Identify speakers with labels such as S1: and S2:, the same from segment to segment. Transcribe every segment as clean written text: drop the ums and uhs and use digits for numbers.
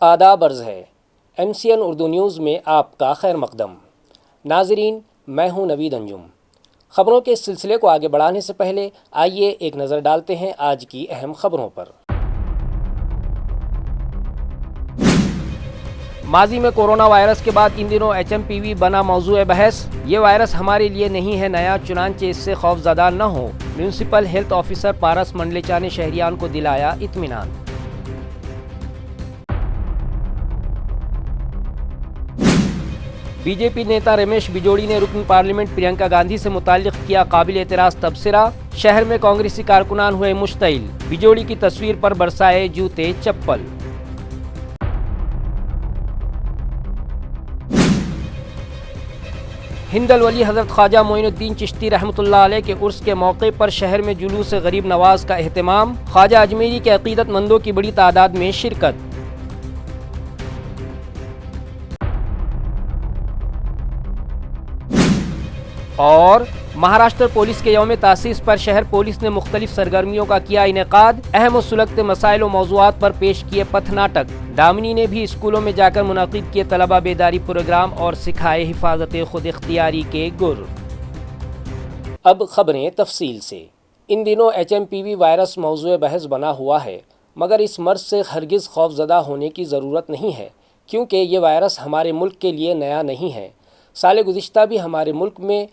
S1: आदाब अर्ज़ है। MCN उर्दू न्यूज़ में आपका खैर मकदम। नाज़रीन, मैं हूं नवीद अंजुम। ख़बरों के इस सिलसिले को आगे बढ़ाने से पहले आइए एक नज़र डालते हैं आज की अहम ख़बरों पर। माजी में कोरोना वायरस के बाद इन दिनों HMPV बना मौजूए बहस। ये वायरस हमारे लिए नहीं है नया, चुनांचे इससे खौफजदा न हो। म्यूनसिपल हेल्थ ऑफिसर पारस मंडलेचा ने शहरियान को दिलाया इत्मीनान। बीजेपी नेता रमेश बिजोड़ी ने रुकन पार्लियामेंट प्रियंका गांधी से मुताल्लिक किया काबिल एतराज़ तबसरा। शहर में कांग्रेसी कारकुनान हुए मुश्तइल। बिजोड़ी की तस्वीर पर बरसाए जूते चप्पल। हिंदल वली हज़रत ख्वाजा मोइनुद्दीन चिश्ती रहमतुल्लाह अलैह के उर्स के मौके पर शहर में जुलूस गरीब नवाज का एहतमाम। ख्वाजा अजमेरी के अकीदतमंदों की बड़ी तादाद में शिरकत। और महाराष्ट्र पुलिस के यौम तासीस पर शहर पुलिस ने मुख्तलिफ सरगर्मियों का किया इनेकाद। अहम व सुलगते मसाइल व मौज़ूआत पर पेश किए पथ नाटक। दामिनी ने भी स्कूलों में जाकर मुनाकिद किए तलबा बेदारी प्रोग्राम और सिखाए हिफाजत खुद इख्तियारी के गुर। अब खबरें तफसील से। इन दिनों HMPV वायरस मौज़ूए बहस बना हुआ है, मगर इस मर्ज से हरगिज़ खौफजदा होने की ज़रूरत नहीं है, क्योंकि ये वायरस हमारे मुल्क के लिए नया नहीं है। साल गुज़िश्ता भी हमारे मुल्क में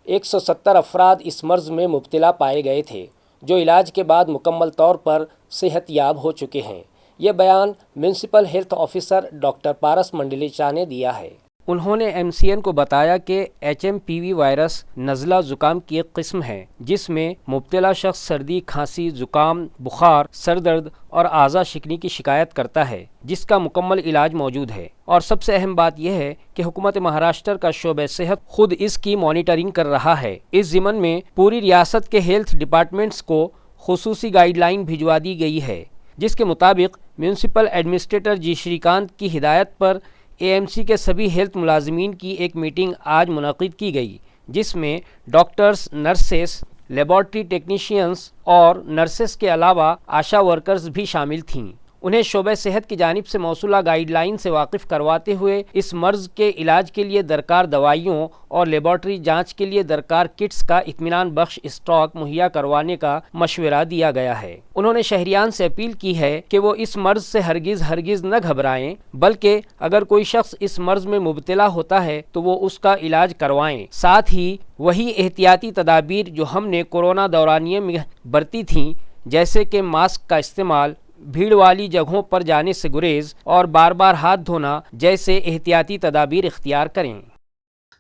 S1: 170 अफराद इस मर्ज़ में मुब्तला पाए गए थे, जो इलाज के बाद मुकम्मल तौर पर सेहतयाब हो चुके हैं। ये बयान म्यूनसिपल हेल्थ ऑफिसर डॉक्टर पारस मंडलेचा ने दिया है। उन्होंने MCN को बताया कि HMPV वायरस नज़ला ज़ुकाम की एक किस्म है, जिसमें मुब्तला शख्स सर्दी, खांसी, ज़ुकाम, बुखार, सर दर्द और आज़ा शिकनी की शिकायत करता है, जिसका मुकम्मल इलाज मौजूद है। और सबसे अहम बात यह है कि हुकूमत महाराष्ट्र का शोबे सेहत खुद इसकी मॉनिटरिंग कर रहा है। इस ज़िमन में पूरी रियासत के हेल्थ डिपार्टमेंट्स को खुसूसी गाइडलाइन भिजवा दी गई है, जिसके मुताबिक म्यूनसिपल एडमिनिस्ट्रेटर जी श्रीकांत की हिदायत पर AMC के सभी हेल्थ मुलाजिमीन की एक मीटिंग आज मुनक़िद की गई, जिसमें डॉक्टर्स, नर्सेस, लेबॉर्ट्री टेक्नीशियंस और नर्सेस के अलावा आशा वर्कर्स भी शामिल थीं। उन्हें शोबे सेहत की जानिब से मौसूला गाइडलाइन से वाकिफ़ करवाते हुए इस मर्ज़ के इलाज के लिए दरकार दवाइयों और लेबॉर्ट्री जांच के लिए दरकार किट्स का इत्मीनान बख्श स्टॉक मुहैया करवाने का मशवरा दिया गया है। उन्होंने शहरियान से अपील की है कि वो इस मर्ज़ से हरगिज़ न घबराएं, बल्कि अगर कोई शख्स इस मर्ज़ में मुब्तला होता है तो वो उसका इलाज करवाएं। साथ ही वही एहतियाती तदाबीर जो हमने कोरोना दौरानिये में बरती थीं, जैसे कि मास्क का इस्तेमाल, भीड़ वाली जगहों पर जाने से गुरेज और बार बार हाथ धोना जैसे एहतियाती तदाबीर इख्तियार करें।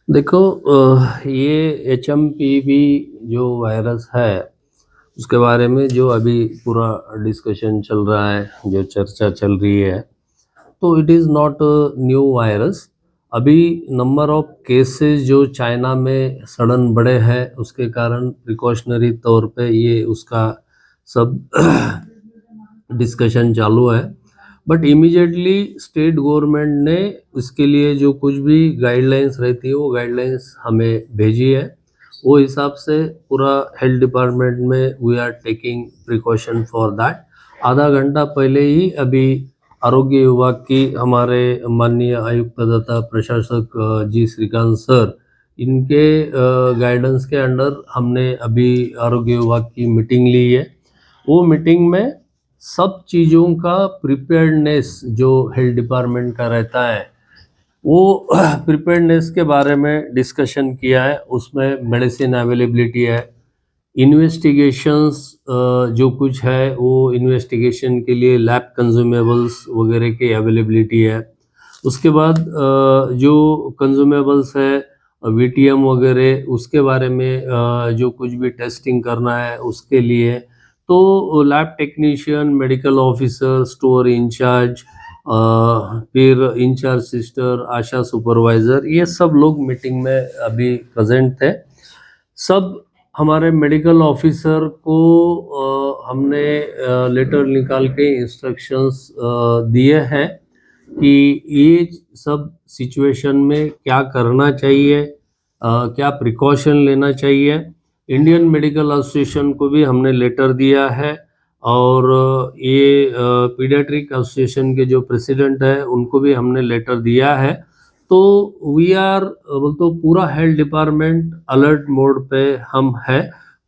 S2: देखो, ये HMPV जो वायरस है, उसके बारे में जो अभी पूरा डिस्कशन चल रहा है, जो चर्चा चल रही है, तो it is not new virus. अभी नंबर ऑफ केसेस जो चाइना में सडन बढ़े हैं, उसके कारण प्रिकॉशनरी तौर पे ये उसका सब डिस्कशन चालू है। बट इमीडिएटली स्टेट गवर्नमेंट ने इसके लिए जो कुछ भी गाइडलाइंस रहती है, वो गाइडलाइंस हमें भेजी है। वो हिसाब से पूरा हेल्थ डिपार्टमेंट में we are taking precaution for that. आधा घंटा पहले ही अभी आरोग्य विभाग की हमारे माननीय आयुक्त तथा प्रशासक जी श्रीकांत सर, इनके गाइडेंस के अंडर हमने अभी आरोग्य विभाग की मीटिंग ली है। वो मीटिंग में सब चीज़ों का प्रिपेयर्डनेस जो हेल्थ डिपार्टमेंट का रहता है, वो प्रिपेयर्डनेस के बारे में डिस्कशन किया है। उसमें मेडिसिन अवेलेबिलिटी है, इन्वेस्टिगेशंस जो कुछ है वो इन्वेस्टिगेशन के लिए लैब कंज्यूमेबल्स वगैरह की अवेलेबिलिटी है। उसके बाद जो कंज्यूमेबल्स है VTM वगैरह, उसके बारे में जो कुछ भी टेस्टिंग करना है उसके लिए, तो lab technician, medical officer, store incharge, फिर इंचार्ज सिस्टर, आशा सुपरवाइज़र, ये सब लोग मीटिंग में अभी प्रेजेंट थे। सब हमारे मेडिकल ऑफिसर को हमने लेटर निकाल के इंस्ट्रक्शंस दिए हैं कि ये सब सिचुएशन में क्या करना चाहिए, क्या प्रिकॉशन लेना चाहिए। इंडियन मेडिकल एसोसिएशन को भी हमने लेटर दिया है और ये पीडियाट्रिक एसोसिएशन के जो प्रेसिडेंट है उनको भी हमने लेटर दिया है। तो वी आर तो पूरा हेल्थ डिपार्टमेंट अलर्ट मोड पे हम है।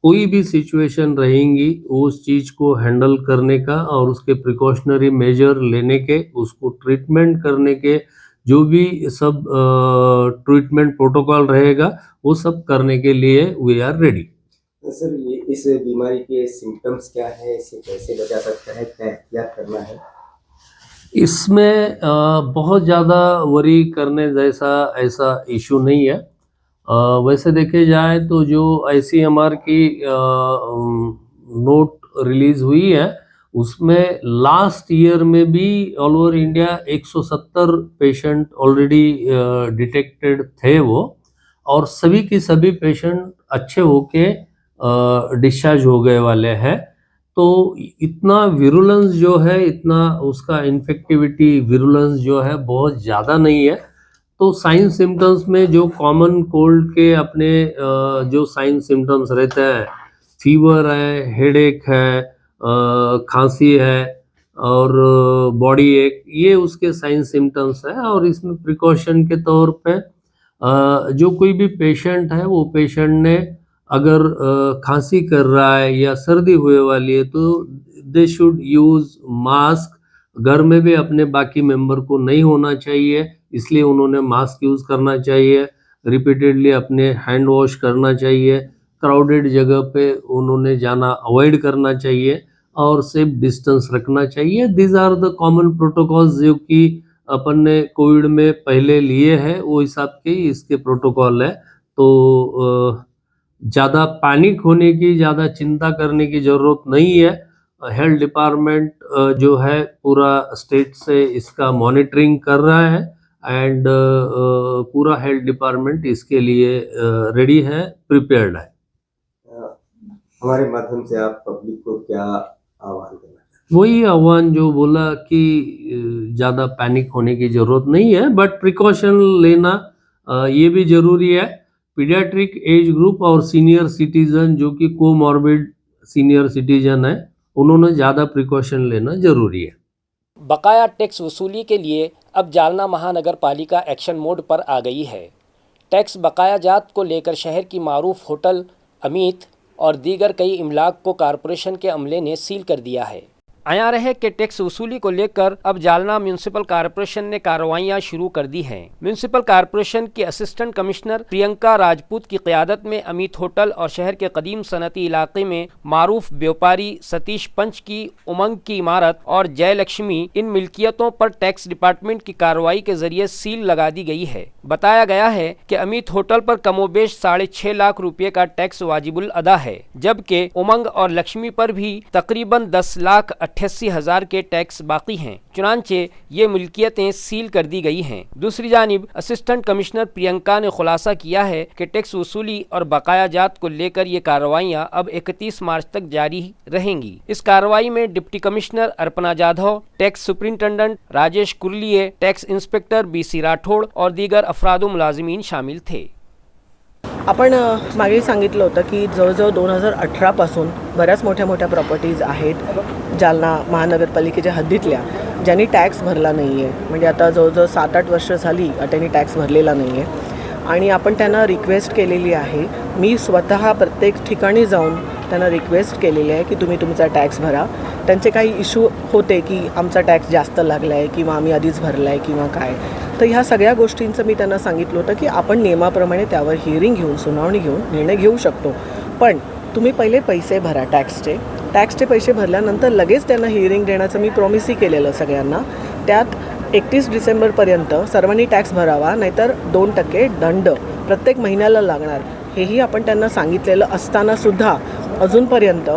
S2: कोई भी सिचुएशन रहेंगी उस चीज़ को हैंडल करने का और उसके प्रिकॉशनरी मेजर लेने के, उसको ट्रीटमेंट करने के, जो भी सब ट्रीटमेंट प्रोटोकॉल रहेगा वो सब करने के लिए वी आर रेडी।
S3: सर, ये इस बीमारी के सिम्टम्स क्या है, इसे कैसे बचा सकता है, क्या एहतियात करना है?
S2: इसमें बहुत ज़्यादा वरी करने जैसा ऐसा इशू नहीं है। वैसे देखे जाए तो जो ICMR की नोट रिलीज हुई है उसमें लास्ट ईयर में भी all over India 170 patient already detected थे वो, और सभी के सभी पेशेंट अच्छे होके डिस्चार्ज हो गए वाले हैं। तो इतना विरुलेंस जो है, इतना उसका इन्फेक्टिविटी विरुलेंस जो है बहुत ज़्यादा नहीं है। तो साइन सिम्टम्स में जो कॉमन कोल्ड के अपने जो साइन सिम्टम्स रहते हैं, फीवर है, हेडेक है, खांसी है और बॉडी एक, ये उसके साइन सिम्टम्स है। और इसमें प्रिकॉशन के तौर पे जो कोई भी पेशेंट है वो पेशेंट ने अगर खांसी कर रहा है या सर्दी हुए वाली है तो दे शुड यूज़ मास्क। घर में भी अपने बाकी मेंबर को नहीं होना चाहिए, इसलिए उन्होंने मास्क यूज़ करना चाहिए। रिपीटेडली अपने हैंड वॉश करना चाहिए। क्राउडेड जगह पे उन्होंने जाना अवॉइड करना चाहिए और सेफ डिस्टेंस रखना चाहिए। These are the common protocols जो कि अपन ने कोविड में पहले लिए हैं, वो हिसाब के ही इसके प्रोटोकॉल है। तो ज़्यादा पैनिक होने की, ज़्यादा चिंता करने की ज़रूरत नहीं है। हेल्थ डिपार्टमेंट जो है पूरा स्टेट से इसका मॉनिटरिंग कर रहा है एंड पूरा हेल्थ डिपार्टमेंट इसके लिए रेडी है, प्रिपेयर्ड है।
S3: हमारे माध्यम से आप पब्लिक को क्या आह्वान करना चाहते हैं?
S2: वही आह्वान जो बोला कि ज़्यादा पैनिक होने की ज़रूरत नहीं है, बट प्रिकॉशन लेना ये भी ज़रूरी है। पीडियाट्रिक एज ग्रुप और सीनियर सिटीजन जो कि कोमॉर्बिड सीनियर सिटीजन है, उन्होंने ज़्यादा प्रिकॉशन लेना ज़रूरी है।
S1: बकाया टैक्स वसूली के लिए अब जालना महानगर पालिका एक्शन मोड पर आ गई है। टैक्स बकाया जात को लेकर शहर की मारूफ होटल अमित और दीगर कई इमलाक को कारपोरेशन के अमले ने सील कर दिया है। आया रहे कि टैक्स वसूली को लेकर अब जालना म्यूनिसिपल कारपोरेशन ने कार्रवाइयां शुरू कर दी हैं। म्यूनिसिपल कारपोरेशन की असिस्टेंट कमिश्नर प्रियंका राजपूत की क़यादत में अमित होटल और शहर के कदीम सनती इलाके में मारूफ व्यापारी सतीश पंच की उमंग की इमारत और जयलक्ष्मी, इन मिल्कियतों पर टैक्स डिपार्टमेंट की कार्रवाई के जरिए सील लगा दी गई है। बताया गया है कि अमित होटल पर कमोबेश 6.5 लाख रुपये का टैक्स वाजिबुल अदा है, जबकि उमंग और लक्ष्मी पर भी तकरीबन 10,88,000 के टैक्स बाकी हैं। चुनांचे ये मिल्कियतें सील कर दी गई हैं। दूसरी जानिब असिस्टेंट कमिश्नर प्रियंका ने खुलासा किया है कि टैक्स वसूली और बकाया जात को लेकर ये कार्रवाइयाँ अब 31 मार्च तक जारी रहेंगी। इस कार्रवाई में deputy commissioner Arpana Jadhav, tax superintendent Rajesh Kurliye, tax inspector BC Rathore और दीगर अफराद व मुलाजिमीन शामिल थे।
S4: आपण मागे सांगितलं होतं की जवळजवळ 2018 पासून बऱ्याच मोठ्या प्रॉपर्टीज आहेत जालना महानगरपालिकेच्या हद्दीतल्या ज्यांनी टॅक्स भरला नाही आहे. म्हणजे आता जवळजवळ 7-8 वर्ष झाली त्यांनी टॅक्स भरलेला नाही आहे आणि आपण त्यांना रिक्वेस्ट केलेली आहे. मी स्वतः प्रत्येक ठिकाणी जाऊन त्यांना रिक्वेस्ट केलेली आहे की तुम्ही तुमचा टॅक्स भरा. त्यांचे काही इश्यू होते की आमचा टॅक्स जास्त लागला आहे किंवा आम्ही आधीच भरला आहे किंवा काय. तर ह्या सगळ्या गोष्टींचं मी त्यांना सांगितलं होतं की आपण नियमाप्रमाणे त्यावर हिअरिंग घेऊन, सुनावणी घेऊन निर्णय घेऊ शकतो. पण तुम्ही पहिले पैसे भरा टॅक्सचे पैसे भरल्यानंतर लगेच त्यांना हिअरिंग देण्याचं मी प्रॉमिसही केलेलं सगळ्यांना. त्यात 31 डिसेंबरपर्यंत सर्वांनी टॅक्स भरावा, नाहीतर 2% दंड प्रत्येक महिन्याला लागणार, हेही आपण त्यांना सांगितलेलं असतानासुद्धा अजूनपर्यंत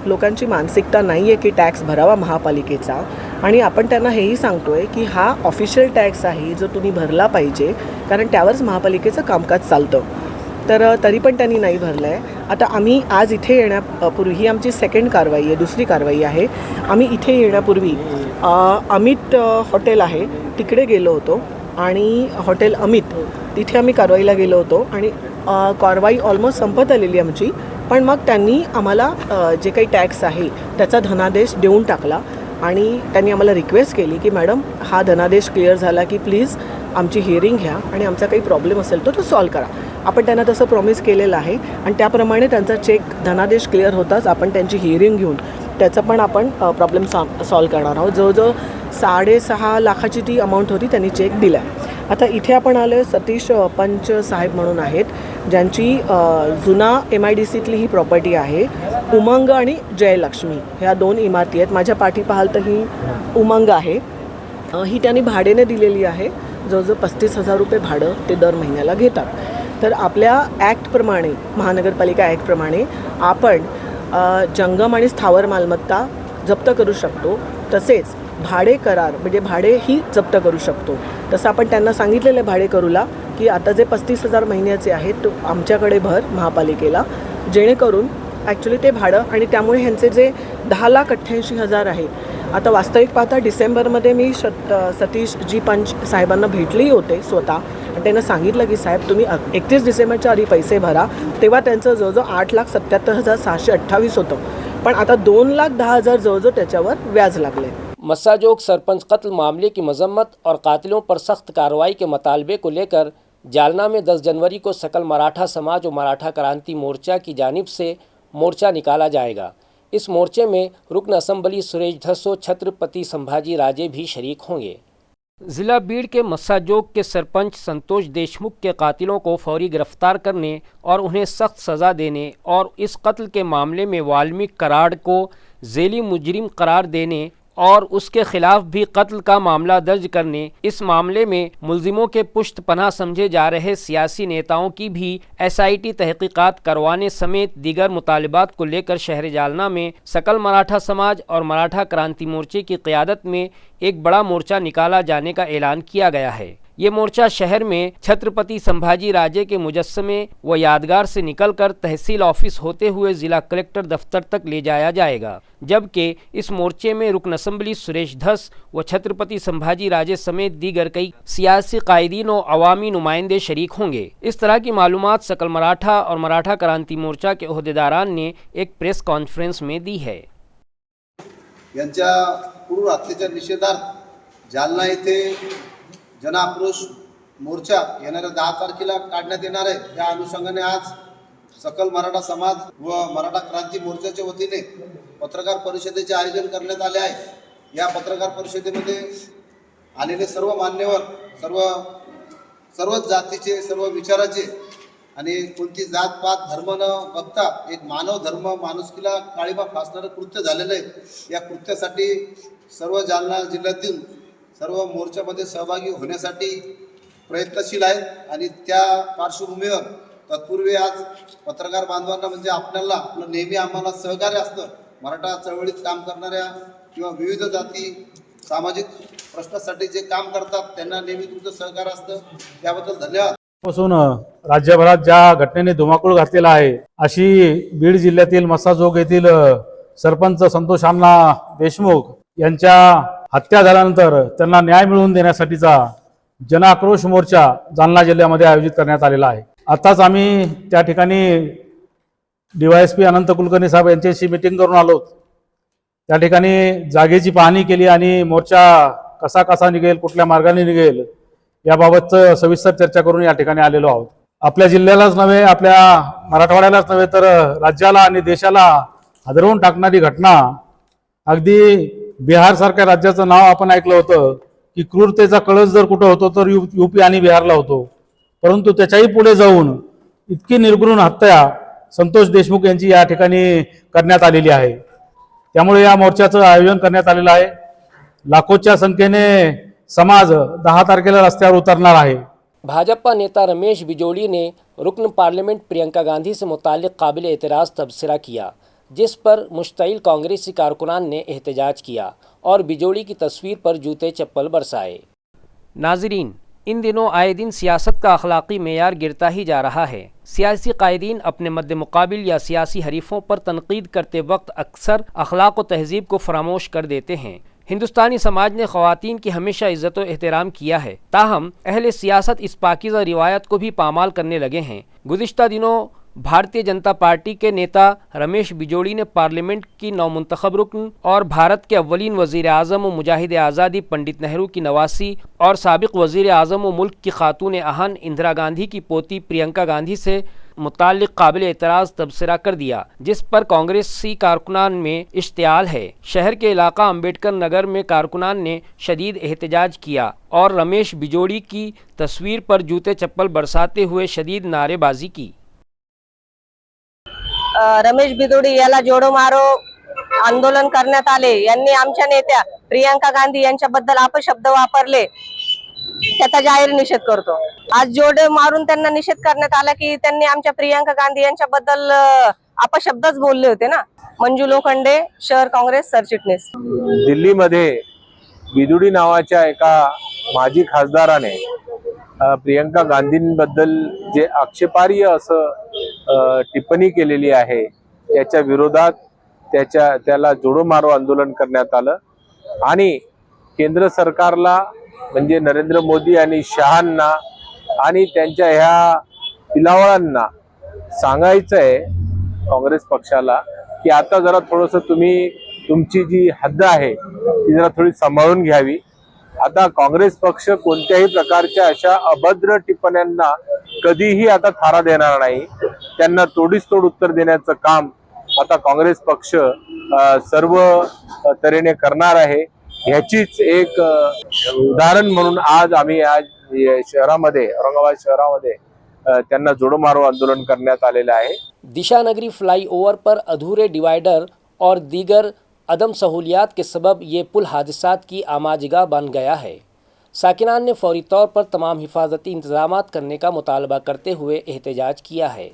S4: लोकांची मानसिकता नाही आहे की टॅक्स भरावा महापालिकेचा. आणि आपण त्यांना हेही सांगतो आहे की हा ऑफिशियल टॅक्स आहे जो तुम्ही भरला पाहिजे, कारण त्यावरच महापालिकेचं कामकाज चालतं. तर तरी पण त्यांनी नाही भरलं आहे. आता आम्ही आज इथे येण्यापूर्वी, ही आमची सेकंड कारवाई आहे, दुसरी कारवाई आहे. आम्ही इथे येण्यापूर्वी अमित हॉटेल आहे तिकडे गेलो होतो आणि हॉटेल अमित तिथे आम्ही कारवाईला गेलो होतो आणि कारवाई ऑलमोस्ट संपत आलेली आमची. पण मग त्यांनी आम्हाला जे काही टॅक्स आहे त्याचा धनादेश देऊन टाकला आणि त्यांनी आम्हाला रिक्वेस्ट केली की मॅडम हा धनादेश क्लिअर झाला की प्लीज आमची हिअरिंग घ्या आणि आमचा काही प्रॉब्लेम असेल तो सॉल्व करा. आपण त्यांना तसं प्रॉमिस केलेलं आहे आणि त्याप्रमाणे त्यांचा चेक धनादेश क्लिअर होताच आपण त्यांची हिअरिंग घेऊन त्याचं पण आपण प्रॉब्लेम सॉल्व करणार आहोत. जवळजवळ 6.5 लाखाची ती अमाऊंट होती, त्यांनी चेक दिला. आता इथे आपण आलो सतीश पंच साहेब म्हणून आहेत ज्यांची जुना MIDCतली ही प्रॉपर्टी आहे. उमंग आणि जयलक्ष्मी ह्या 2 इमारती आहेत. माझ्या पाठी पाहाल तर ही उमंग आहे. ही त्यांनी भाड्याने दिलेली आहे. जवळजवळ 35,000 रुपये भाडं ते दर महिन्याला घेतात. तर आपल्या ॲक्टप्रमाणे महानगरपालिका ॲक्टप्रमाणे आपण जंगम आणि स्थावर मालमत्ता जप्त करू शकतो. तसेच भाडे करार म्हणजे भाडेही जप्त करू शकतो. तसं आपण त्यांना सांगितलेलं भाडेकरूला की आता जे 35,000 महिन्याचे आहेत तो आमच्याकडे भर महापालिकेला, जेणेकरून ॲक्च्युली ते भाडं आणि त्यामुळे ह्यांचे जे 10,88,000 आहे. आता वास्तविक पाहता डिसेंबरमध्ये मी सतीशजी पंच साहेबांना भेटलेही होते स्वतः आणि त्यांना सांगितलं की साहेब तुम्ही 31 डिसेंबरच्या आधी पैसे भरा. तेव्हा त्यांचं जवळजवळ 8,77,628 होतं, पण आता 2,10,000 जवळजवळ त्याच्यावर व्याज लागले.
S1: मस्साजोग सरपंच कत्ल मामले की मजम्मत और कातिलों पर सख्त कार्रवाई के मुतालबे को लेकर जालना में 10 जनवरी को सकल मराठा समाज और मराठा क्रांति मोर्चा की जानिब से मोर्चा निकाला जाएगा. इस मोर्चे में रुकन असम्बली सुरेश धस और छत्रपति संभाजी राजे भी शरीक होंगे. जिला बीड़ के मस्साजोग के सरपंच संतोष देशमुख के कातिलों को फौरी गिरफ्तार करने और उन्हें सख्त सज़ा देने और इस कत्ल के मामले में वाल्मीकि कराड़ को झेली मुजरिम करार देने और उसके खिलाफ भी कत्ल का मामला दर्ज करने, इस मामले में मुल्जिमों के पुश्त पनाह समझे जा रहे सियासी नेताओं की भी SIT तहकीकात करवाने समेत दीगर मुतालिबात को लेकर शहर जालना में सकल मराठा समाज और मराठा क्रांति मोर्चे की क़यादत में एक बड़ा मोर्चा निकाला जाने का ऐलान किया गया है. ये मोर्चा शहर में छत्रपति संभाजी राजे के मुजस्समे व यादगार से निकलकर तहसील ऑफिस होते हुए ज़िला कलेक्टर दफ्तर तक ले जाया जाएगा. जबकि इस मोर्चे में रुकन असम्बली सुरेश धस व छत्रपति संभाजी राजे समेत दीगर कई सियासी कायदीन और अवामी नुमाइंदे शरीक होंगे. इस तरह की मालूमात सकल मराठा और मराठा क्रांति मोर्चा के ओहदेदारान ने एक प्रेस कॉन्फ्रेंस में दी है.
S5: यांच्या क्रूर हत्येच्या निषेधार्थ जालना येथे जनाक्रोश मोर्चा येणाऱ्या 10 तारखेला काढण्यात येणार आहे. त्या अनुषंगाने आज सकल मराठा समाज व मराठा क्रांती मोर्चाच्या वतीने पत्रकार परिषदेचे आयोजन करण्यात आले आहे. या पत्रकार परिषदेमध्ये आलेले सर्व मान्यवर, सर्वच जातीचे, सर्व विचाराचे आणि कोणती जात पात धर्म न बघता एक मानव धर्म माणुसकीला काळीमा फासणारं कृत्य झालेलं आहे. या कृत्यासाठी सर्व जालना जिल्ह्यातील सर्व मोर्चामध्ये सहभागी होण्यासाठी प्रयत्नशील आहेत आणि त्या पार्श्वभूमीवर तत्पूर्वी आज पत्रकार बांधवांना म्हणजे आपलं नेहमी आम्हाला सहकार्य असतं. मराठा चळवळीत काम करणाऱ्या किंवा विविध जाती सामाजिक प्रश्नासाठी जे काम करतात त्यांना नेहमी तुमचं सहकार्य असतं, त्याबद्दल धन्यवाद.
S6: पासून राज्यभरात ज्या घटनेने धुमाकूळ घातलेला आहे अशी बीड जिल्ह्यातील मस्साजोग येथील सरपंच संतोष अण्णा देशमुख यांच्या हत्या झाल्यानंतर त्यांना न्याय मिळवून देण्यासाठीचा जनाक्रोश मोर्चा जालना जिल्ह्यामध्ये आयोजित करण्यात आलेला आहे. आताच आम्ही त्या ठिकाणी DYSP अनंत कुलकर्णी साहेब यांच्याशी मीटिंग करून आलो. त्या ठिकाणी जागेची पाहणी केली आणि मोर्चा कसा कसा निघेल, कुठल्या मार्गाने निघेल याबाबत सविस्तर चर्चा करून या ठिकाणी आलेलो आहोत. आपल्या जिल्ह्यालाच नव्हे, आपल्या मराठवाड्यालाच नव्हे तर राज्याला आणि देशाला हादरवून टाकणारी घटना, अगदी बिहारसारख्या राज्याचं नाव आपण ऐकलं होतं की क्रूरतेचा कळस जर कुठं होतो तर UP आणि बिहारला होतो, परंतु त्याच्याही पुढे जाऊन इतकी निर्घृण हत्या संतोष देशमुख यांची या ठिकाणी करण्यात आलेली आहे. त्यामुळे या मोर्चाचं आयोजन करण्यात आलेलं आहे. लाखोच्या संख्येने समाज 10 तारखेला रस्त्यावर उतरणार आहे.
S1: भाजपा नेता रमेश बिजोड़ी ने रुकन पार्लियामेंट प्रियंका गांधी से मुताल्लिक काबिल एतराज़ तबसरा किया, जिस पर मुश्तइल कांग्रेसी कारकुनान ने एहतजाज किया और बिजोड़ी की तस्वीर पर जूते चप्पल बरसाए. नाजरीन, इन दिनों आए दिन सियासत का अखलाकी मेयार गिरता ही जा रहा है. सियासी कायदीन अपने मद्दे मुकाबिल या सियासी हरीफों पर तनकीद करते वक्त अक्सर अखलाक व तहजीब को फरामोश कर देते हैं. हिंदुस्तानी समाज ने ख़वातीन की हमेशा इज़्ज़त व एहतराम किया है, ताहम अहले सियासत इस पाकीज़ा रिवायत को भी पामाल करने लगे हैं. गुज़िश्ता दिनों भारतीय जनता पार्टी के नेता रमेश बिजोड़ी ने पार्लियामेंट की नौमुंतखब रुकन और भारत के अव्वलीन वज़ीर आज़म व मुजाहिद आज़ादी पंडित नेहरू की नवासी और साबिक़ वज़ीर आज़म व मुल्क की खातून अहन इंदिरा गांधी की पोती प्रियंका गांधी से मुताल्लिक़ काबिल एतराज़ तबसरा कर दिया, जिस पर कांग्रेसी कारकुनान में इश्तियाल है। शहर के इलाका अम्बेडकर नगर में कारकुनान ने शदीद एहतजाज किया और रमेश बिजोड़ी की तस्वीर पर जूते चप्पल बरसाते हुए शदीद नारेबाजी की।
S7: रमेश बिदोडी याला जोडो मारो आंदोलन करण्यात आले। यांनी आमच्या नेत्या प्रियंका गांधी यांच्याबद्दल अपशब्द वापरले, त्याचा जाहीर निषेध करतो। आज जोडो मारून त्यांना निषेध करण्यात आला की त्यांनी आमच्या प्रियंका गांधी यांच्याबद्दल अपशब्दच बोलले होते ना। मंजू लोखंडे, शहर काँग्रेस सरचिटणीस।
S8: दिल्लीमध्ये बिदुडी नावाच्या एका माजी खासदाराने प्रियंका गांधींबद्दल जे आक्षेपार्ह असं टिप्पणी केलेली आहे, त्याच्या विरोधात त्याला जोडो मारो आंदोलन करण्यात आलं आणि केंद्र सरकारला म्हणजे नरेंद्र मोदी आणि शहांना आणि त्यांच्या ह्या पिलावळांना सांगायचं आहे काँग्रेस पक्षाला की आता जरा थोडंसं तुम्ही तुमची जी हद्द आहे ती जरा थोडी सांभाळून घ्यावी। आता काँग्रेस पक्ष कोणत्याही प्रकारच्या अशा अभद्र टिप्पण्यांना कधीही आता थारा देणार नाही। त्यांना तोडीस तोड उत्तर देण्याचं काम आता काँग्रेस पक्ष सर्व तऱ्हेने करणार आहे। ह्याचीच एक उदाहरण म्हणून आज शहरामध्ये औरंगाबाद शहरामध्ये त्यांना जोडो मारो आंदोलन करण्यात आलेलं आहे।
S1: दिशा नगरी फ्लाईओवर पर अधूरे डिवाइडर और दीगर अदम सहूलियात के सबब ये पुल हादसात की आमाजगाह बन गया है। साकिनान ने फौरी तौर पर तमाम हिफाजती इंतजामात करने का मुतालबा करते हुए एहतजाज किया है।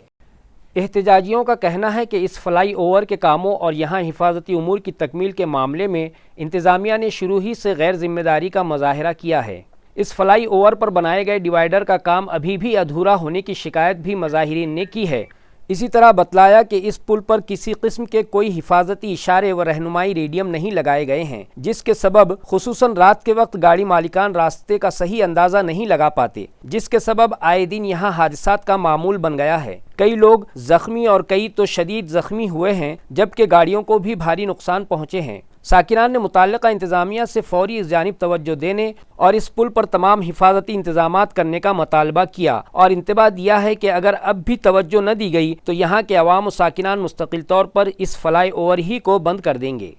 S1: एहतजाजियों का कहना है कि इस फ्लाई ओवर के कामों और यहाँ हिफाजती उमूर की तकमील के मामले में इंतज़ामिया ने शुरू ही से गैर जिम्मेदारी का मुजाहरा किया है। इस फ्लाई ओवर पर बनाए गए डिवाइडर का काम अभी भी अधूरा होने की शिकायत भी मुजाहिरीन ने की है। इसी तरह बतलाया कि इस पुल पर किसी किस्म के कोई हिफाजती इशारे व रहनुमाई रेडियम नहीं लगाए गए हैं, जिसके सबब खुसूसन रात के वक्त गाड़ी मालिकान रास्ते का सही अंदाज़ा नहीं लगा पाते, जिसके सबब आए दिन यहाँ हादसात का मामूल बन गया है। कई लोग जख्मी और कई तो शदीद जख्मी हुए हैं, जबकि गाड़ियों को भी भारी नुकसान पहुँचे हैं। साकिनान ने मुताल्लिका इंतज़ामिया से फौरी इस जानिब तवज्जो देने और इस पुल पर तमाम हिफाजती इंतजामात करने का मुतालबा किया और इंतबाह दिया है कि अगर अब भी तवज्जो न दी गई तो यहाँ के अवाम व साकिनान मुस्तकिल तौर पर इस फ्लाई ओवर ही को बंद कर देंगे।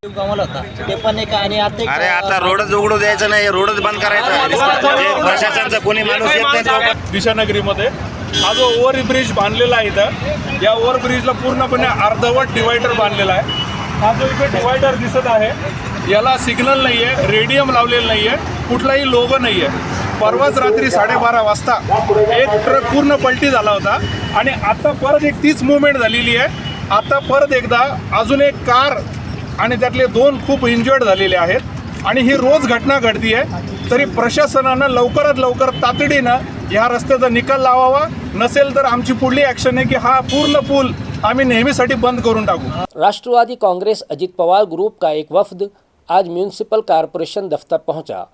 S9: अरे आता रोडच उघडू द्यायचं नाही, रोडच बंद करायचं। प्रशासनाचा कोणी माणूस येत नाही।
S10: दिशानगरीमध्ये हा जो ओव्हरब्रिज बांधलेला आहे इथं, या ओव्हरब्रिजला पूर्णपणे अर्धवट डिवायडर बांधलेला आहे। हा जो इथे डिवायडर दिसत आहे याला सिग्नल नाही आहे, रेडियम लावलेलं नाही आहे, कुठलाही लोगो नाही आहे। परवाच रात्री 12:30 वाजता एक ट्रक पूर्ण पलटी झाला होता आणि आता परत एक तीच मूवमेंट झालेली आहे। आता परत एकदा अजून एक कार आणि त्यातले 2 खूप इंजर्ड झालेले आहेत आणि ही रोज घटना घडती आहे। तरी प्रशासनानं लवकरात लवकर तातडीनं ह्या रस्त्याचा निकाल लावावा, नसेल तर आमची पुढली ॲक्शन आहे की हा पूर्ण पूल आम्ही नेहमीसाठी बंद करून टाकू।
S1: राष्ट्रवादी कांग्रेस अजित पवार ग्रुप का एक वफ्द आज म्यूनसिपल कॉरपोरेशन दफ्तर पहुंचा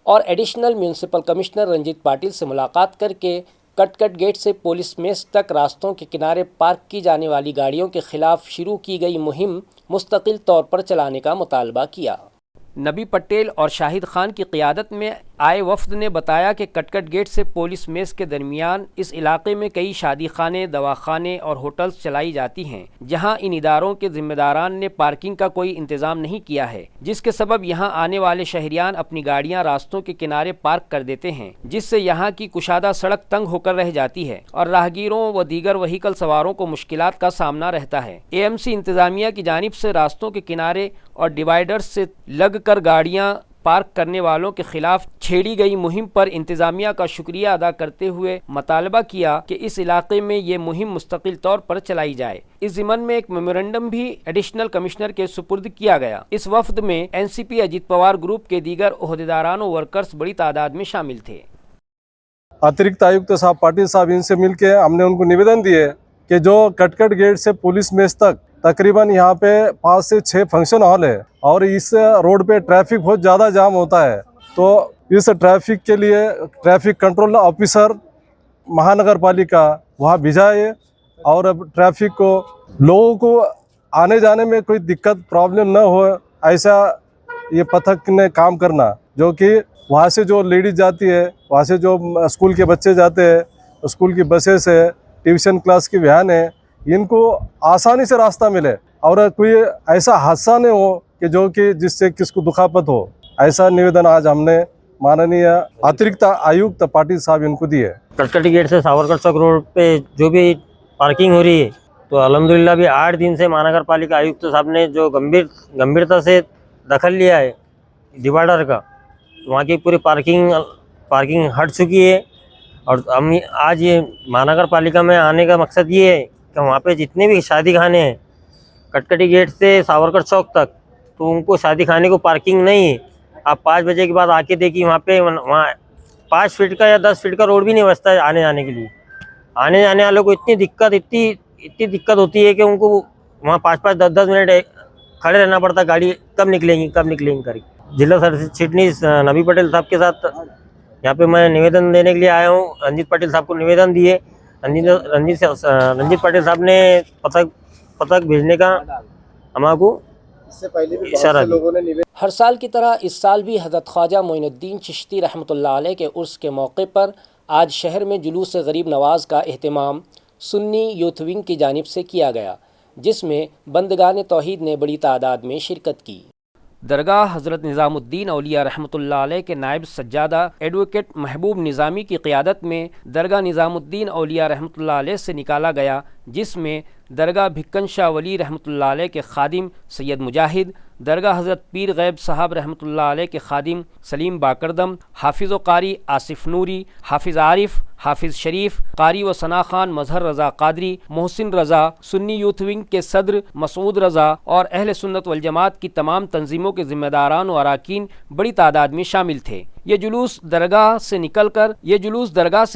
S1: और additional municipal commissioner Ranjit Patil से मुलाकात करके कटकट गेट से पुलिस मेस तक रास्तों के किनारे पार्क की जाने वाली गाड़ियों के खिलाफ शुरू की गई मुहिम मुस्तकिल तौर पर चलाने का मुतालबा किया। नबी पटेल और शाहिद खान की क़ियादत में आए वफ्द ने बताया कि कटकट गेट से पुलिस मेस के दरमियान इस इलाके में कई शादी खाने, दवाखाने और होटल्स चलाई जाती हैं, जहां इन इदारों के ज़िम्मेदारान ने पार्किंग का कोई इंतज़ाम नहीं किया है, जिसके सबब यहां आने वाले शहरियान अपनी गाड़ियां रास्तों के किनारे पार्क कर देते हैं, जिससे यहां की कुशादा सड़क तंग होकर रह जाती है और राहगीरों व दीगर वहीकल सवारों को मुश्किलात का सामना रहता है। AMC इंतज़ामिया की जानिब से रास्तों के किनारे और डिवाइडर्स से लग कर गाड़ियाँ पार्क करने वालों के खिलाफ छेड़ी गई मुहिम पर इंतज़ामिया का शुक्रिया अदा करते हुए मुतालबा किया कि इस इलाके में ये मुहिम मुस्तकिल तौर पर चलाई जाए। इस ज़िमन में एक मेमोरेंडम भी एडिशनल कमिश्नर के सुपुर्द किया गया। इस वफ्द में NCP अजित पवार ग्रुप के दीगर ओहदेदारान और वर्कर्स बड़ी तादाद में शामिल थे।
S11: अतिरिक्त आयुक्त साहब पाटिल साहब इनसे मिलकर हमने उनको निवेदन दिए कि जो कटकट गेट से पुलिस मेस तक तकरीबन यहाँ पे 5 से 6 फंक्शन हॉल है और इस रोड पे ट्रैफिक बहुत ज़्यादा जाम होता है, तो इस ट्रैफिक के लिए ट्रैफिक कंट्रोल ऑफिसर महानगर पालिका वहाँ भिजाए और अब ट्रैफिक को लोगों को आने जाने में कोई दिक्कत प्रॉब्लम न हो, ऐसा ये पथक ने काम करना, जो कि वहाँ से जो लेडीज जाती है, वहाँ से जो स्कूल के बच्चे जाते हैं, स्कूल की बसेस है, ट्यूशन क्लास की वैन है, इनको आसानी से रास्ता मिले और कोई ऐसा हादसा नहीं हो कि जो कि जिससे किसको दुखापत हो। ऐसा निवेदन आज हमने माननीय अतिरिक्त आयुक्त पाटिल साहब इनको दिए।
S12: कटकटी गेट से सावरकर चौक रोड पे जो भी पार्किंग हो रही है, तो अल्हम्दुलिल्लाह भी 8 दिन से महानगर पालिका आयुक्त साहब ने जो गंभीरता से दखल लिया है डिवाइडर का, वहाँ की पूरी पार्किंग हट चुकी है। और हम आज ये महानगर पालिका में आने का मकसद ये है कि वहाँ पे जितने भी शादी खाने हैं कटकटी गेट से सावरकर चौक तक, तो उनको शादी खाने को पार्किंग नहीं है। आप 5 बजे के बाद आके देखिए, वहाँ 5 फीट का या 10 फीट का रोड भी नहीं बचता है आने जाने के लिए। आने जाने वालों को इतनी दिक्कत होती है कि उनको वहाँ 5-5, 10-10 मिनट खड़े रहना पड़ता, गाड़ी कब निकलेंगी करके। जिला चिटनीस नबी पटेल साहब के साथ यहाँ पे मैं निवेदन देने के लिए आया हूँ। रंजीत पटेल साहब को निवेदन दिए। रंजीत पटेल साहब ने पतक भेजने का हमारे
S3: इससे पहले भी
S12: इशारा
S3: बहुत से लोगों ने
S1: हर साल की तरह इस साल भी हज़रत ख्वाजा मोइनुद्दीन चिश्ती रहमतुल्लाह अलैह के उर्स के मौके पर आज शहर में जुलूस गरीब नवाज का एहतमाम सुन्नी यूथ विंग की जानिब से किया गया, जिसमें बंदगान तौहीद ने बड़ी तादाद में शिरकत की। दरगाह हज़रत निज़ामुद्दीन औलिया रहमतुल्लाह अलैह के नायब सज्जादा एडवोकेट महबूब निज़ामी की क़ियादत में दरगाह निज़ामुद्दीन औलिया रहमतुल्लाह अलैह से निकाला गया, जिसमें दरगाह भिक्कन शाह वली रहमतुल्लाह अलैह के खादिम सैयद मुजाहिद, दरगाह हज़रत पीर गैब साहब रहमतुल्लाह अलैह के खादिम सलीम बाकरदम, हाफिज़ कारी आसिफ नूरी, हाफिज़ आरिफ, हाफिज़ शरीफ, कारी व सना खान मजहर रज़ा कादरी, मोहसिन रज़ा, सुन्नी यूथ विंग के सदर मसूद रज़ा और अहले सुन्नत वल जमात की तमाम तंजीमों के ज़िम्मेदारान व अराकीन बड़ी तादाद में शामिल थे। ये जुलूस दरगाह से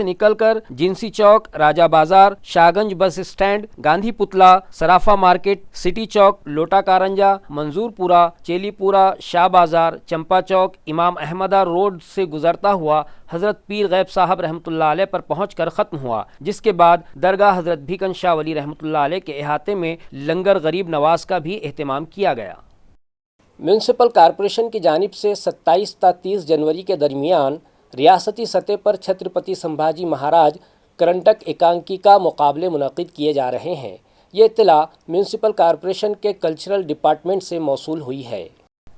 S1: निकलकर जिनसी चौक, राजा बाजार, शाहगंज बस स्टैंड, गांधी पुतला, सराफा मार्केट, सिटी चौक, लोटा कारंजा, मंजूरपुरा, चेलीपुरा, शाह बाजार, चंपा चौक, इमाम अहमदा रोड से गुजरता हुआ हज़रत पीर गैब साहब रहमतुल्लाह अलैह पर पहुंचकर ख़त्म हुआ, जिसके बाद दरगाह हज़रत भिकन शाह वली रहमतुल्लाह अलैह के अहाते में लंगर गरीब नवाज का भी एहतमाम किया गया। म्यूनसिपल कॉरपोरेशन की जानिब से 27 ता 30 जनवरी के दरमियान रियासती सतह पर छत्रपति संभाजी महाराज करंटक एकांकिका मुकाबले मुनक़िद किए जा रहे हैं। ये इत्तला म्यूनसिपल कॉरपोरेशन के कल्चरल डिपार्टमेंट से मौसूल हुई है।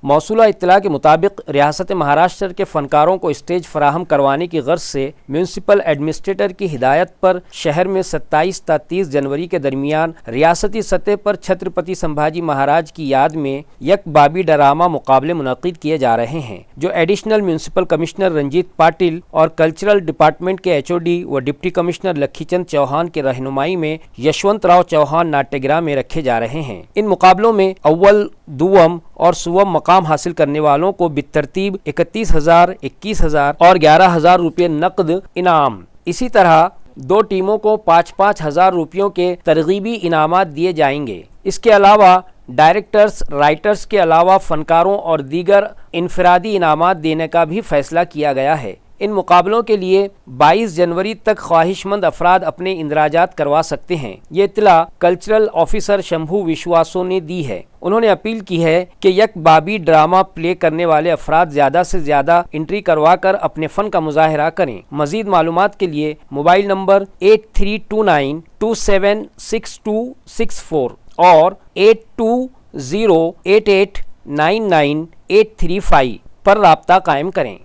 S1: मौसूला इत्तला के मुताबिक रियासत महाराष्ट्र के फ़नकारों को स्टेज फराहम करवाने की गर्ज से म्यूनसिपल एडमिनिस्ट्रेटर की हिदायत पर शहर में 27 ता 30 जनवरी के दरमियान रियासती सतह पर छत्रपति संभाजी महाराज की याद में यक बाबी ड्रामा मुकाबले मुनक़िद किए जा रहे हैं, जो additional municipal commissioner Ranjit Patil और कल्चरल डिपार्टमेंट के HOD व डिप्टी कमिश्नर लखीचंद चौहान की रहनुमाई में यशवंतराव चौहान नाट्यगृह में रखे जा रहे हैं। इन मुकाबलों में अव्वल, दुवम और सुवम मकाम हासिल करने वालों को बितरतीब 31,000, 21,000 और 11,000 रुपये नकद इनाम। इसी तरह 2 टीमों को 5-5 हज़ार रुपयों के तरगीबी इनामात दिए जाएंगे। इसके अलावा डायरेक्टर्स, राइटर्स के अलावा फनकारों और दीगर इनफरादी इनामात देने का भी फैसला किया गया है। इन मुकाबलों के लिए 22 जनवरी तक ख्वाहिशमंद अफराद अपने इंदराजात करवा सकते हैं। ये इत्तला कल्चरल ऑफिसर शंभू विश्वासों ने दी है। उन्होंने अपील की है कि यक बाबी ड्रामा प्ले करने वाले अफराद ज़्यादा से ज़्यादा एंट्री करवा कर अपने फ़न का मुजाहरा करें। मज़ीद मालूमात के लिए मोबाइल नंबर 8329276264 और 8208899835 पर राब्ता कायम करें।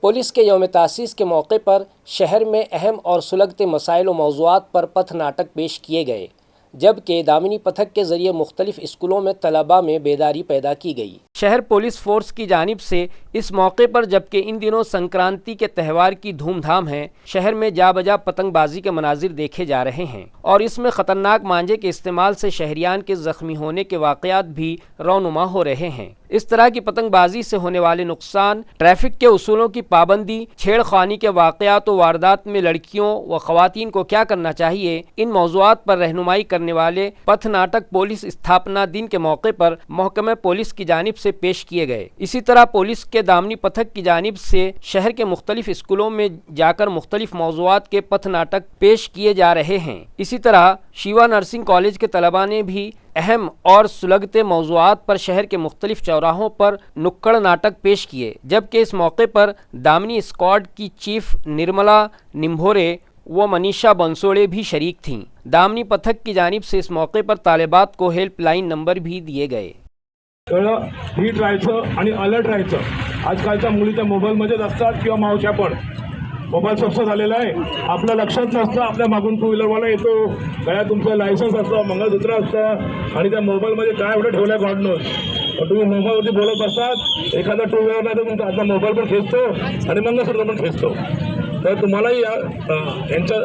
S1: पुलिस के यौम तासीस के मौके पर शहर में अहम और सुलगते मसाइल व मौज़ूआत पर पथ नाटक पेश किए गए, जबकि दामिनी पथक के ज़रिए मुख्तलिफ स्कूलों में तलबा में बेदारी पैदा की गई। शहर पुलिस फोर्स की जानिब से इस मौके पर, जबकि इन दिनों संक्रांति के त्यौहार की धूमधाम है, शहर में जा बजा पतंगबाजी के मनाजिर देखे जा रहे हैं और इसमें ख़तरनाक मांझे के इस्तेमाल से शहरियान के ज़ख्मी होने के वाक़यात भी रौनुमा हो रहे हैं। इस तरह की पतंगबाजी से होने वाले नुकसान, ट्रैफिक के उसूलों की पाबंदी, छेड़खानी के वाक़यात व वारदात में लड़कियों व ख़वातीन को क्या करना चाहिए, इन मौज़ूआत पर रहनुमाई करने वाले पथ नाटक पुलिस स्थापना दिन के मौके पर महकमे पुलिस की जानिब से पेश किए गए। इसी तरह पुलिस के दामनी पथक की जानिब से शहर के मुख्तलिफ स्कूलों में जाकर मुख्तलिफ मौज़ूआत के पथ नाटक पेश किए जा रहे हैं। इसी तरह शिवा नर्सिंग कॉलेज के तलबा ने भी अहम और सुलगते मौज़ूआत पर शहर के मुख्तलिफ चौराहों पर नुक्कड़ नाटक पेश किए, जबकि इस मौके पर दामनी स्क्वाड की चीफ निर्मला निम्भोरे व मनीषा बंसोड़े भी शरीक थीं। दामनी पथक की जानिब से इस मौके पर तालिबात को हेल्पलाइन नंबर भी दिए गए।
S10: हिट राहायचं आणि अलर्ट राहायचं। आजकालच्या मुलीच्या मोबाईलमध्येच असतात किंवा मावश्या पण मोबाईल स्वस्त झालेला आहे, आपल्या लक्षात नसतं, आपल्या मागून टू व्हीलरवाला येतो, गळ्यात तुमचं लायसन्स असतं, मंगळसूत्र असतं आणि त्या मोबाईलमध्ये काय एवढं ठेवलं गॉड नोज, तुम्ही मोबाईलवरती बोलत असतात, एखादा टू व्हीलर नाही तर तुमचा आता मोबाईल पण खेचतो आणि मंगळसूत्र पण खेचतो। तर तुम्हालाही यांचा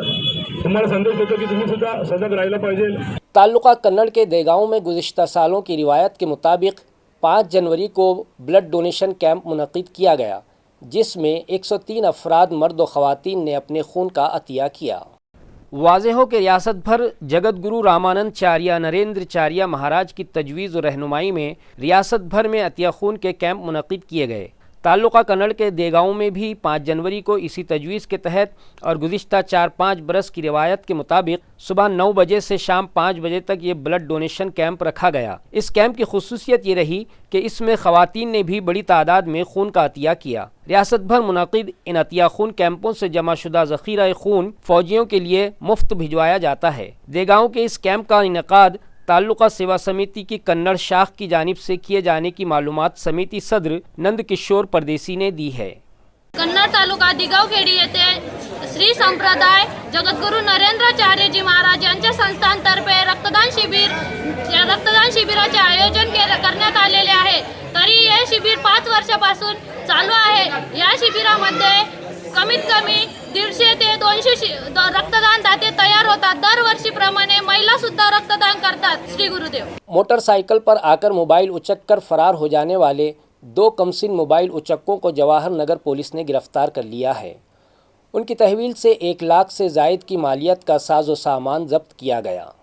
S10: तुम्हाला संदेश देतो की तुम्ही सुद्धा सजग राहिलं पाहिजे।
S1: ताल्लुका कन्नड़ के देगांव में गुज़िश्ता सालों की रिवायत के मुताबिक 5 जनवरी को ब्लड डोनेशन कैंप मुनक़िद किया गया, जिसमें 103 अफराद मर्द व ख़वातीन ने अपने खून का अतिया किया। वाज़ेह हो कि रियासत भर जगत गुरु रामानंद चार्या नरेंद्र चार्या महाराज की तजवीज़ और रहनुमाई में रियासत भर में अतिया खून के कैंप मुनक़िद किए गए। ताल्लुका कन्नड़ के देगांव में भी 5 जनवरी को इसी तजवीज़ के तहत और गुज़िश्ता 4-5 बरस की रिवायत के मुताबिक सुबह 9 बजे से शाम 5 बजे तक ये ब्लड डोनेशन कैंप रखा गया। इस कैंप की खुसूसियत ये रही कि इसमें ख़वातीन ने भी बड़ी तादाद में खून का अतिया किया। रियासत भर मुनाकिद इन अतिया खून कैंपों से जमाशुदा ज़ख़ीरा खून फ़ौजियों के लिए मुफ्त भिजवाया जाता है। देगांव के इस कैंप का इनेकाद ताल्लुका सेवा समिति की कन्नड़ शाख की जानिब से किए जाने की मालूमात समिति सदर नंद किशोर परदेसी ने दी है।
S13: कन्नड़ तालुका दिगावखेडी येथे श्री संप्रदाय जगद्गुरु नरेंद्राचार्यजी महाराज यांच्या संस्थांतर्फे रक्तदान शिबिराचे आयोजन करण्यात आलेले आहे। तरी हे शिबिर 5 वर्षापासून चालू आहे। या शिबिरामध्ये कमीत कमी 150 ते 200 रक्तदान दाते तयार होतात। दरवर्षीप्रमाणे महिला सुद्धा रक्तदान करतात। श्री गुरुदेव।
S1: मोटरसाइकिल पर आकर मोबाइल उचक कर फरार हो जाने वाले 2 कमसिन मोबाइल उचक्कों को जवाहर नगर पुलिस ने गिरफ्तार कर लिया है। उनकी तहवील से 1 लाख से जायद की मालियत का साजो सामान जब्त किया गया।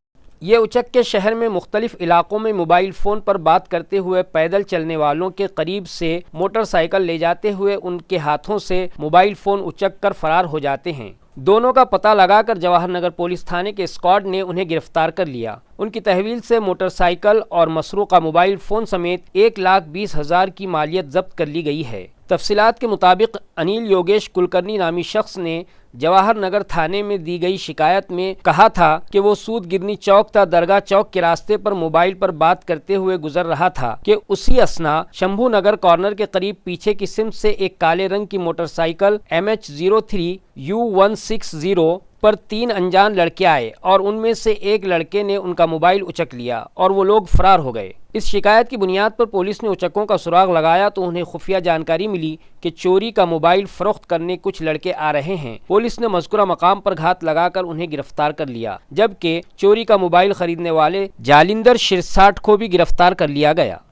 S1: ये उचक्के शहर में मुख्तलिफ इलाकों में मोबाइल फ़ोन पर बात करते हुए पैदल चलने वालों के करीब से मोटरसाइकिल ले जाते हुए उनके हाथों से मोबाइल फ़ोन उचक कर फरार हो जाते हैं। दोनों का पता लगाकर जवाहर नगर पुलिस थाने के स्क्वाड ने उन्हें गिरफ्तार कर लिया। उनकी तहवील से मोटरसाइकिल और मसरूक़ा मोबाइल फ़ोन समेत 1,20,000 की मालियत जब्त कर ली गई है। तफसीलात के मुताबिक अनिल योगेश कुलकर्णी नामी शख्स ने जवाहर नगर थाने में दी गई शिकायत में कहा था कि वो सूद गिरनी चौक तथा दरगाह चौक के रास्ते पर मोबाइल पर बात करते हुए गुजर रहा था कि उसी असना शंभू नगर कॉर्नर के करीब पीछे की सिम से एक काले रंग की मोटरसाइकिल MH03U160 पर 3 अनजान लड़के आए और उनमें से एक लड़के ने उनका मोबाइल उचक लिया और वो लोग फरार हो गए। इस शिकायत की बुनियाद पर पुलिस ने उचक्कों का सुराग लगाया तो उन्हें खुफिया जानकारी मिली कि चोरी का मोबाइल फरोख्त करने कुछ लड़के आ रहे हैं। पुलिस ने मज़कूरा मकाम पर घात लगाकर उन्हें गिरफ्तार कर लिया, जबकि चोरी का मोबाइल खरीदने वाले जालिंदर शिरसाठ को भी गिरफ्तार कर लिया गया।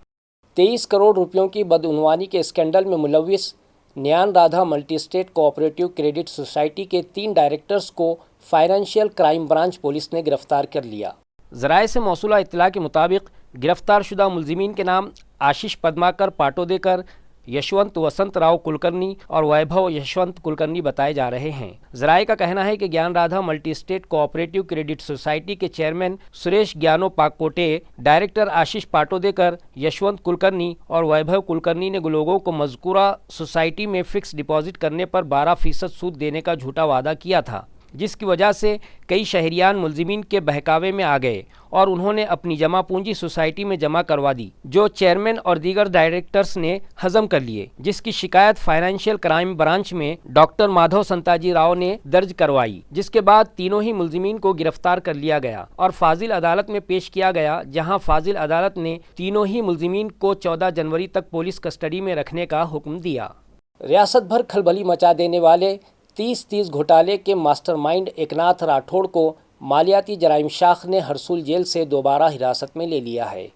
S1: 23 करोड़ रुपयों की बदउनवानी के स्कैंडल में मुलविस Dnyan Radha multi state cooperative credit society के 3 डायरेक्टर्स को फाइनेंशियल क्राइम ब्रांच पुलिस ने गिरफ्तार कर लिया। ज़राए से मौसूला इत्तला के मुताबिक गिरफ्तार शुदा मुलजिमीन के नाम आशीष पद्माकर पाटोदेकर, यशवंत वसंत राव कुलकर्णी और वैभव यशवंत कुलकर्णी बताए जा रहे हैं। ज़राए का कहना है कि ज्ञान Radha multi state cooperative credit society के चेयरमैन सुरेश ज्ञानो पाकोटे, डायरेक्टर आशीष पाटोदेकर, यशवंत कुलकर्णी और वैभव कुलकर्णी ने लोगों को मज़कूरा सोसाइटी में फ़िक्स डिपॉजिट करने पर 12% सूद देने का झूठा वादा किया था, जिसकी वजह से कई शहरियान मुलजिमीन के बहकावे में आ गए और उन्होंने अपनी जमा पूंजी सोसाइटी में जमा करवा दी, जो चेयरमैन और दीगर डायरेक्टर्स ने हजम कर लिए, जिसकी शिकायत फाइनेंशियल क्राइम ब्रांच में डॉक्टर माधव संताजी राव ने दर्ज करवाई। जिसके बाद तीनों ही मुलजिमीन को गिरफ्तार कर लिया गया और फाजिल अदालत में पेश किया गया, जहां फाजिल अदालत ने तीनों ही मुलजिमीन को 14 जनवरी तक पुलिस कस्टडी में रखने का हुक्म दिया। रियासत भर खलबली मचा देने वाले 30-30 घोटाले के मास्टरमाइंड एकनाथ राठौड़ को मालियाती जराइम शाख ने हरसूल जेल से दोबारा हिरासत में ले लिया है।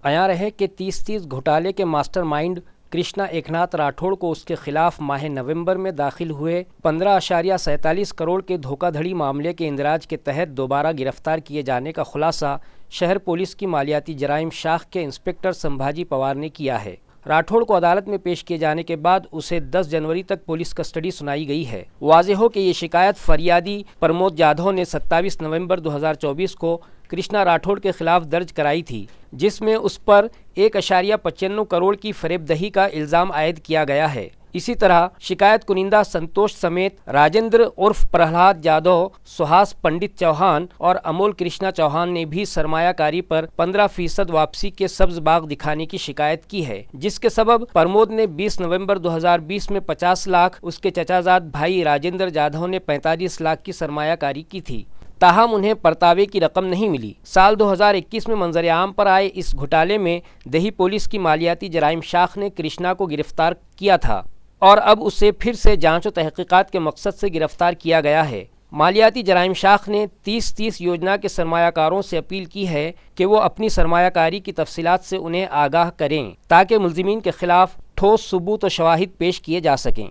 S1: आया रहे कि 30-30 घोटाले के मास्टरमाइंड कृष्णा एकनाथ राठौड़ को उसके खिलाफ माह नवंबर में दाखिल हुए 15.47 करोड़ के धोखाधड़ी मामले के इंदराज के तहत दोबारा गिरफ्तार किए जाने का खुलासा शहर पुलिस की मालियाती जराइम शाख के इंस्पेक्टर संभाजी पवार ने किया है। राठौड़ को अदालत में पेश किए जाने के बाद उसे 10 जनवरी तक पुलिस कस्टडी सुनाई गई है। वाज़ेह हो कि ये शिकायत फरियादी प्रमोद जाधव ने 27 नवंबर 2024 को कृष्णा राठौड़ के खिलाफ दर्ज कराई थी, जिसमें उस पर 1.95 करोड़ की फरेबदही का इल्ज़ाम आयद किया गया है। इसी तरह शिकायत कुनिंदा संतोष समेत राजेंद्र उर्फ प्रहलाद यादव, सुहास पंडित चौहान और अमोल कृष्णा चौहान ने भी सरमायाकारी पर 15% वापसी के सब्ज बाग दिखाने की शिकायत की है, जिसके सबब प्रमोद ने 20 नवंबर 2020 में 50 लाख, उसके चचाजाद भाई राजेंद्र यादव ने 45 लाख की सरमायाकारी की थी। ताहम उन्हें परतावे की रकम नहीं मिली। साल 2021 में मंजर आम पर आए इस घोटाले में दही पुलिस की मालियाती जराइम शाख ने कृष्णा को गिरफ्तार किया था और अब उसे फिर से जांच और तहकीकात के मकसद से गिरफ्तार किया गया है। मालियाती जराइम शाख ने 30-30 योजना के सरमायाकारों से अपील की है कि वो अपनी सरमायाकारी की तफसीलात से उन्हें आगाह करें ताकि मुल्जिमीन के खिलाफ ठोस सबूत और शवाहिद पेश किए जा सकें।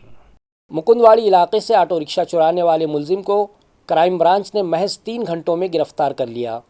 S1: मुकुंदवाड़ी इलाके से ऑटो रिक्शा चुराने वाले मुल्जिम को क्राइम ब्रांच ने महज 3 घंटों में गिरफ्तार कर लिया।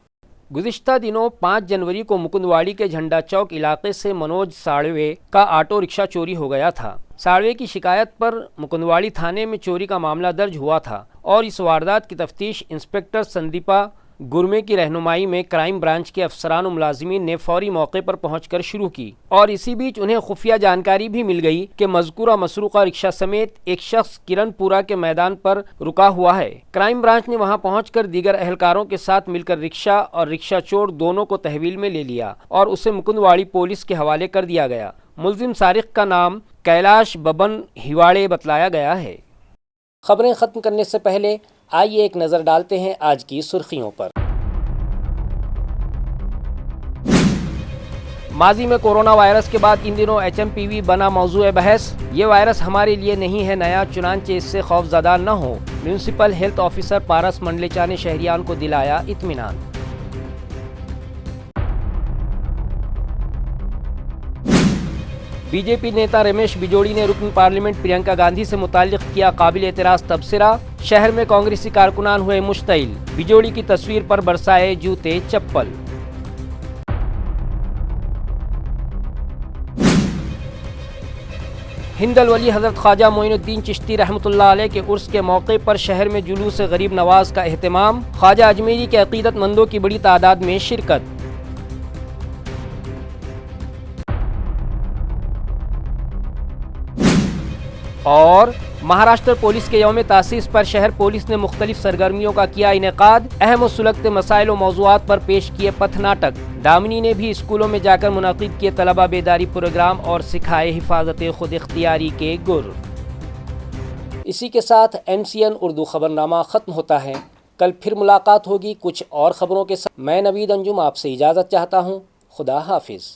S1: गुज़िश्ता दिनों 5 जनवरी को मुकुंदवाड़ी के झंडा चौक इलाके से मनोज साड़वे का ऑटो रिक्शा चोरी हो गया था। साड़वे की शिकायत पर मुकुंदवाड़ी थाने में चोरी का मामला दर्ज हुआ था और इस वारदात की तफ्तीश इंस्पेक्टर संदीपा गुरमे की रहनुमाई में क्राइम ब्रांच के अफसरान और मुलाजिमीन ने फौरी मौके पर पहुंचकर शुरू की और इसी बीच उन्हें खुफिया जानकारी भी मिल गई कि मज़कूरा मसरूका रिक्शा समेत एक शख्स किरणपुरा के मैदान पर रुका हुआ है। क्राइम ब्रांच ने वहां पहुंचकर दीगर अहलकारों के साथ मिलकर रिक्शा और रिक्शा चोर दोनों को तहवील में ले लिया और उसे मुकुंदवाड़ी पुलिस के हवाले कर दिया गया। मुल्जिम सारिक का नाम कैलाश बबन हिवाड़े बतलाया गया है। खबरें ख़त्म करने से पहले आइए एक नज़र डालते हैं आज की सुर्खियों पर। माजी में कोरोना वायरस के बाद इन दिनों HMPV बना मौजूए बहस। ये वायरस हमारे लिए नहीं है नया, चुनांचे इससे खौफजदा न हो। म्यूनिसिपल हेल्थ ऑफिसर पारस मंडलेचा ने शहरियान को दिलाया इत्मीनान। बीजेपी नेता रमेश बिजोड़ी ने रुकन पार्लियामेंट प्रियंका गांधी से मुताल्लिक किया काबिल एतराज़ तबसरा। शहर में कांग्रेसी कारकुनान हुए मुश्तइल, बिजोड़ी की तस्वीर पर बरसाए जूते चप्पल। हिंदल वली हज़रत ख्वाजा मोइनुद्दीन चिश्ती रहमतुल्लाह अलैह के उर्स के मौके पर शहर में जुलूस गरीब नवाज का एहतमाम। ख्वाजा अजमेरी के अकीदतमंदों की बड़ी तादाद में शिरकत। और महाराष्ट्र पुलिस के यौम तासीस पर शहर पुलिस ने मुख्तलिफ सरगर्मियों का किया इनेकाद। अहम और सुलगते मसाइल और मौज़ूआत पर पेश किए पथ नाटक। दामिनी ने भी स्कूलों में जाकर मुनाकिद किए तलबा बेदारी प्रोग्राम और सिखाए हिफाजत खुद इख्तियारी के गुर। इसी के साथ MCN उर्दू खबरनामा ख़त्म होता है। कल फिर मुलाकात होगी कुछ और ख़बरों के साथ। मैं नवीद अंजुम आपसे इजाज़त चाहता हूँ। खुदा हाफिज़।